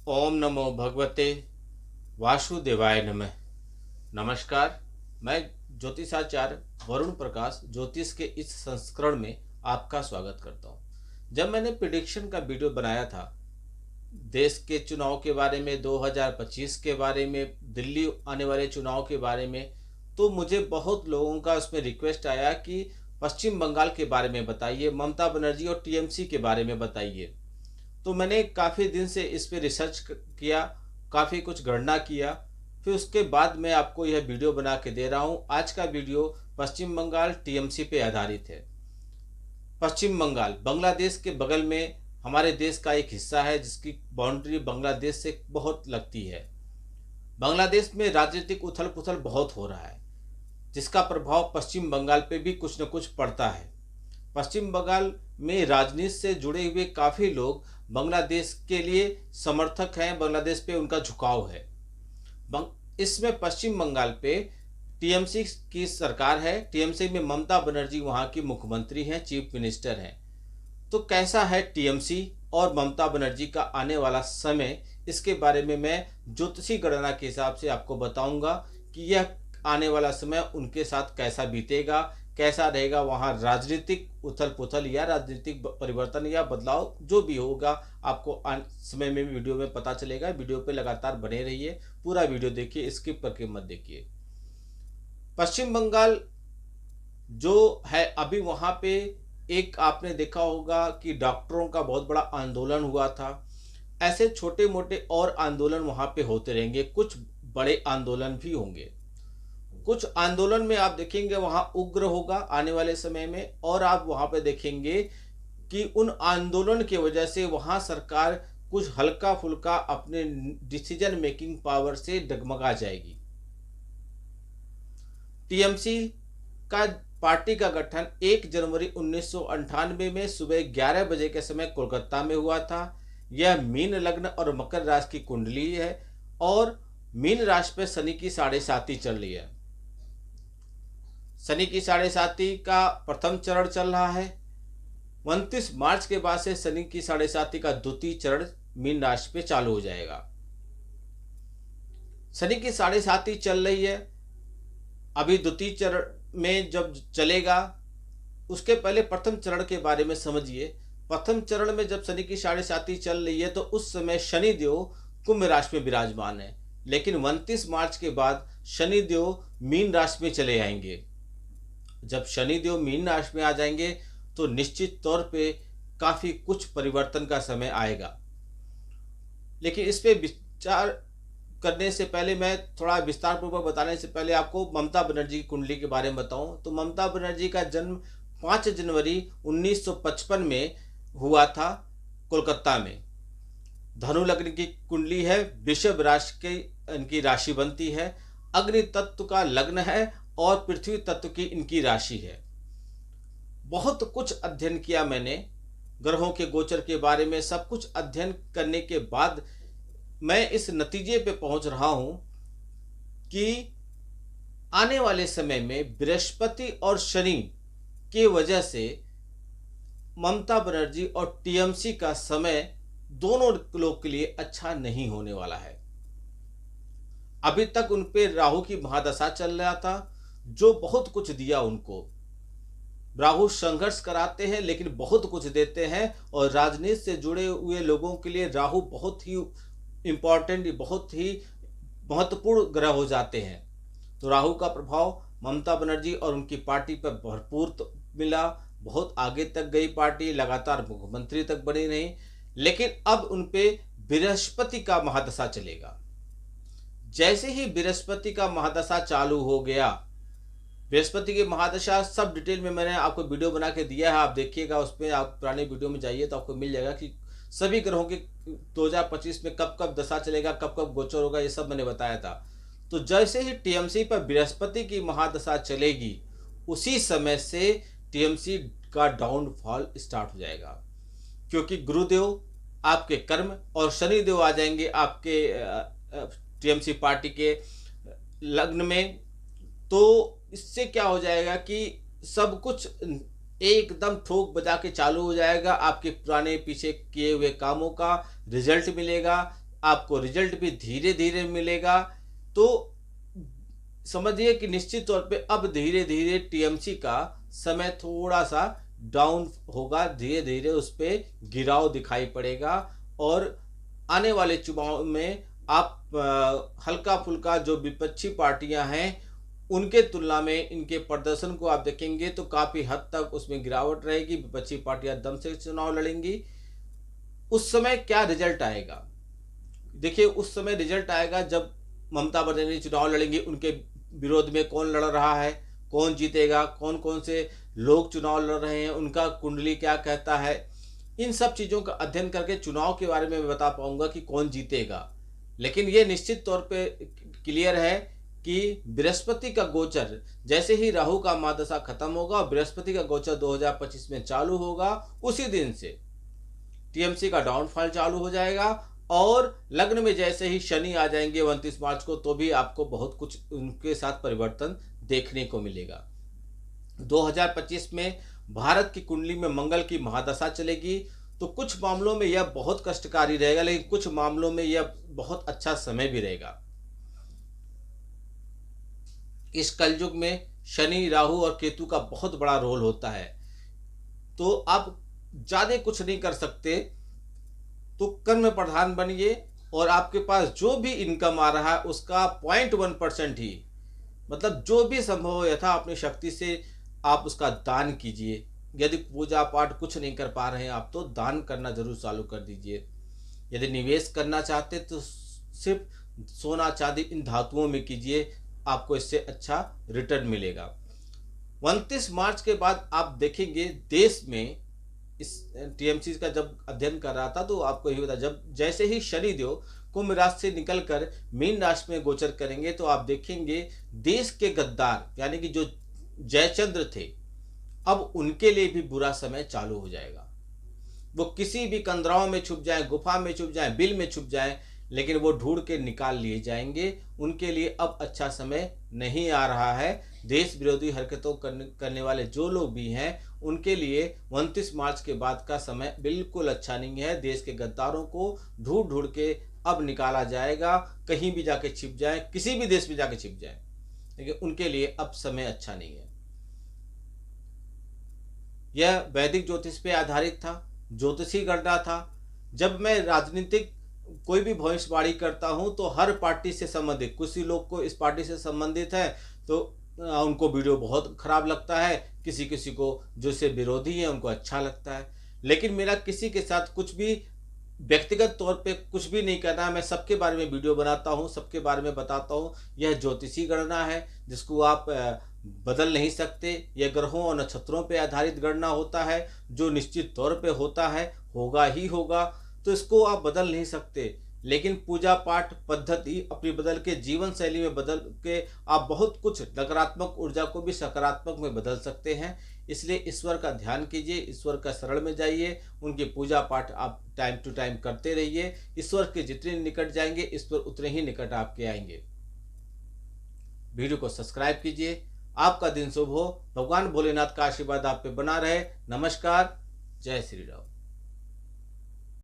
ओम नमो भगवते वासुदेवाय नमः। नमस्कार। मैं ज्योतिषाचार्य वरुण प्रकाश ज्योतिष के इस संस्करण में आपका स्वागत करता हूं। जब मैंने प्रिडिक्शन का वीडियो बनाया था देश के चुनाव के बारे में, 2025 के बारे में, दिल्ली आने वाले चुनाव के बारे में, तो मुझे बहुत लोगों का उसमें रिक्वेस्ट आया कि पश्चिम बंगाल के बारे में बताइए, ममता बनर्जी और टीएमसी के बारे में बताइए। तो मैंने काफ़ी दिन से इस पे रिसर्च किया, काफ़ी कुछ गणना किया, फिर उसके बाद मैं आपको यह वीडियो बना के दे रहा हूँ। आज का वीडियो पश्चिम बंगाल टीएमसी पे आधारित है। पश्चिम बंगाल बांग्लादेश के बगल में हमारे देश का एक हिस्सा है, जिसकी बाउंड्री बांग्लादेश से बहुत लगती है। बांग्लादेश में राजनीतिक उथल पुथल बहुत हो रहा है, जिसका प्रभाव पश्चिम बंगाल पे भी कुछ न कुछ पड़ता है। पश्चिम बंगाल में राजनीति से जुड़े हुए काफ़ी लोग बांग्लादेश के लिए समर्थक हैं, बांग्लादेश पे उनका झुकाव है। इसमें पश्चिम बंगाल पे टीएमसी की सरकार है। टीएमसी में ममता बनर्जी वहाँ की मुख्यमंत्री हैं, चीफ मिनिस्टर हैं। तो कैसा है टीएमसी और ममता बनर्जी का आने वाला समय, इसके बारे में मैं ज्योतिषी गणना के हिसाब से आपको बताऊंगा कि यह आने वाला समय उनके साथ कैसा बीतेगा, कैसा रहेगा वहाँ राजनीतिक उथल पुथल या राजनीतिक परिवर्तन या बदलाव जो भी होगा, आपको समय में वीडियो में पता चलेगा। वीडियो पे लगातार बने रहिए, पूरा वीडियो देखिए, स्किप करके मत देखिए। पश्चिम बंगाल जो है, अभी वहाँ पे एक आपने देखा होगा कि डॉक्टरों का बहुत बड़ा आंदोलन हुआ था। ऐसे छोटे मोटे और आंदोलन वहाँ पे होते रहेंगे, कुछ बड़े आंदोलन भी होंगे। कुछ आंदोलन में आप देखेंगे वहाँ उग्र होगा आने वाले समय में, और आप वहाँ पे देखेंगे कि उन आंदोलन की वजह से वहाँ सरकार कुछ हल्का फुल्का अपने डिसीजन मेकिंग पावर से डगमगा जाएगी। टीएमसी का पार्टी का गठन 1 जनवरी 1998 में सुबह 11 बजे के समय कोलकाता में हुआ था। यह मीन लग्न और मकर राशि की कुंडली है, और मीन राशि पे शनि की 7.5 चल रही है। शनि की 7.5 का प्रथम चरण चल रहा है। 29 मार्च के बाद से शनि की 7.5 का द्वितीय चरण मीन राशि पे चालू हो जाएगा। शनि की 7.5 चल रही है, अभी द्वितीय चरण में जब चलेगा, उसके पहले प्रथम चरण के बारे में समझिए। प्रथम चरण में जब शनि की 7.5 चल रही है, तो उस समय शनिदेव कुंभ राशि में विराजमान है, लेकिन 29 मार्च के बाद शनिदेव मीन राशि में चले आएंगे। जब शनिदेव मीन राशि में आ जाएंगे तो निश्चित तौर पे काफ़ी कुछ परिवर्तन का समय आएगा। लेकिन इस पे विचार करने से पहले, मैं थोड़ा विस्तार पूर्वक बताने से पहले आपको ममता बनर्जी की कुंडली के बारे में बताऊं। तो ममता बनर्जी का जन्म 5 जनवरी 1955 में हुआ था, कोलकाता में। धनु लग्न की कुंडली है, वृषभ राशि की इनकी राशि बनती है, अग्नि तत्व का लग्न है और पृथ्वी तत्व की इनकी राशि है। बहुत कुछ अध्ययन किया मैंने ग्रहों के गोचर के बारे में। सब कुछ अध्ययन करने के बाद मैं इस नतीजे पे पहुंच रहा हूं कि आने वाले समय में बृहस्पति और शनि की वजह से ममता बनर्जी और टीएमसी का समय दोनों लोग के लिए अच्छा नहीं होने वाला है। अभी तक उन पे राहु की महादशा चल रहा था, जो बहुत कुछ दिया उनको। राहु संघर्ष कराते हैं लेकिन बहुत कुछ देते हैं, और राजनीति से जुड़े हुए लोगों के लिए राहु बहुत ही इम्पोर्टेंट, बहुत ही महत्वपूर्ण ग्रह हो जाते हैं। तो राहु का प्रभाव ममता बनर्जी और उनकी पार्टी पर भरपूर मिला। बहुत आगे तक गई पार्टी, लगातार मुख्यमंत्री तक बनी रही। लेकिन अब उन पे बृहस्पति का महादशा चलेगा। जैसे ही बृहस्पति का महादशा चालू हो गया, बृहस्पति की महादशा सब डिटेल में मैंने आपको वीडियो बना के दिया है, आप देखिएगा। उसमें आप पुराने वीडियो में जाइए तो आपको मिल जाएगा कि सभी ग्रहों के 2025 में कब कब दशा चलेगा, कब कब गोचर होगा, ये सब मैंने बताया था। तो जैसे ही टीएमसी पर बृहस्पति की महादशा चलेगी, उसी समय से टीएमसी का डाउनफॉल स्टार्ट हो जाएगा, क्योंकि गुरुदेव आपके कर्म और शनिदेव आ जाएंगे आपके टीएमसी पार्टी के लग्न में। तो इससे क्या हो जाएगा कि सब कुछ एकदम ठोक बजा के चालू हो जाएगा। आपके पुराने पीछे किए हुए कामों का रिजल्ट मिलेगा, आपको रिजल्ट भी धीरे धीरे मिलेगा। तो समझिए कि निश्चित तौर पे अब धीरे धीरे टीएमसी का समय थोड़ा सा डाउन होगा, धीरे धीरे उस पर गिराव दिखाई पड़ेगा। और आने वाले चुनाव में आप हल्का फुल्का जो विपक्षी पार्टियां हैं उनके तुलना में इनके प्रदर्शन को आप देखेंगे तो काफ़ी हद तक उसमें गिरावट रहेगी। विपक्षी पार्टियां दम से चुनाव लड़ेंगी। उस समय क्या रिजल्ट आएगा, देखिए उस समय रिजल्ट आएगा जब ममता बनर्जी चुनाव लड़ेंगी, उनके विरोध में कौन लड़ रहा है, कौन जीतेगा, कौन कौन से लोग चुनाव लड़ रहे हैं, उनका कुंडली क्या कहता है। इन सब चीज़ों का अध्ययन करके चुनाव के बारे में मैं बता पाऊंगा कि कौन जीतेगा। लेकिन ये निश्चित तौर पे क्लियर है कि बृहस्पति का गोचर जैसे ही राहु का महादशा खत्म होगा और बृहस्पति का गोचर 2025 में चालू होगा, उसी दिन से टीएमसी का डाउनफॉल चालू हो जाएगा। और लग्न में जैसे ही शनि आ जाएंगे 29 मार्च को, तो भी आपको बहुत कुछ उनके साथ परिवर्तन देखने को मिलेगा। 2025 में भारत की कुंडली में मंगल की महादशा चलेगी, तो कुछ मामलों में यह बहुत कष्टकारी रहेगा, लेकिन कुछ मामलों में यह बहुत अच्छा समय भी रहेगा। इस कलयुग में शनि, राहु और केतु का बहुत बड़ा रोल होता है। तो आप ज़्यादा कुछ नहीं कर सकते, तो कर्म प्रधान बनिए और आपके पास जो भी इनकम आ रहा है उसका 0.1% ही, मतलब जो भी संभव हो यथा अपनी शक्ति से आप उसका दान कीजिए। यदि पूजा पाठ कुछ नहीं कर पा रहे हैं आप, तो दान करना जरूर चालू कर दीजिए। यदि निवेश करना चाहते तो सिर्फ सोना चांदी इन धातुओं में कीजिए, आपको इससे अच्छा रिटर्न मिलेगा। 29 मार्च के बाद आप देखेंगे देश में, इस टीएमसी का जब अध्ययन कर रहा था तो आपको ये बता, जब जैसे ही शनिदेव कुंभ राशि से निकलकर मीन राशि में गोचर करेंगे तो आप देखेंगे देश के गद्दार यानी कि जो जयचंद्र थे, अब उनके लिए भी बुरा समय चालू हो जाएगा। वो किसी भी कंदराओं में छुप जाए, गुफा में छुप जाए, बिल में छुप जाए, लेकिन वो ढूंढ के निकाल लिए जाएंगे। उनके लिए अब अच्छा समय नहीं आ रहा है। देश विरोधी हरकतों करने वाले जो लोग भी हैं उनके लिए 29 मार्च के बाद का समय बिल्कुल अच्छा नहीं है। देश के गद्दारों को ढूंढ ढूंढ के अब निकाला जाएगा। कहीं भी जाके छिप जाए, किसी भी देश में जाके छिप जाए, लेकिन उनके लिए अब समय अच्छा नहीं है। यह वैदिक ज्योतिष पे आधारित था, ज्योतिषी गणना था। जब मैं राजनीतिक कोई भी भविष्यवाणी करता हूं तो हर पार्टी से संबंधित, किसी लोग को इस पार्टी से संबंधित है तो उनको वीडियो बहुत खराब लगता है, किसी किसी को जो से विरोधी है उनको अच्छा लगता है। लेकिन मेरा किसी के साथ कुछ भी व्यक्तिगत तौर पे कुछ भी नहीं करना है। मैं सबके बारे में वीडियो बनाता हूँ, सबके बारे में बताता हूँ। यह ज्योतिषी गणना है जिसको आप बदल नहीं सकते। यह ग्रहों और नक्षत्रों पे आधारित गणना होता है, जो निश्चित तौर पे होता है, होगा ही होगा, तो इसको आप बदल नहीं सकते। लेकिन पूजा पाठ पद्धति अपनी बदल के, जीवन शैली में बदल के आप बहुत कुछ नकारात्मक ऊर्जा को भी सकारात्मक में बदल सकते हैं। इसलिए ईश्वर का ध्यान कीजिए, ईश्वर का शरण में जाइए, उनकी पूजा पाठ आप टाइम टू टाइम करते रहिए। ईश्वर के जितने निकट जाएंगे ईश्वर उतने ही निकट आपके आएंगे। वीडियो को सब्सक्राइब कीजिए। आपका दिन शुभ हो। भगवान भोलेनाथ का आशीर्वाद आप पे बना रहे। नमस्कार। जय श्री राम।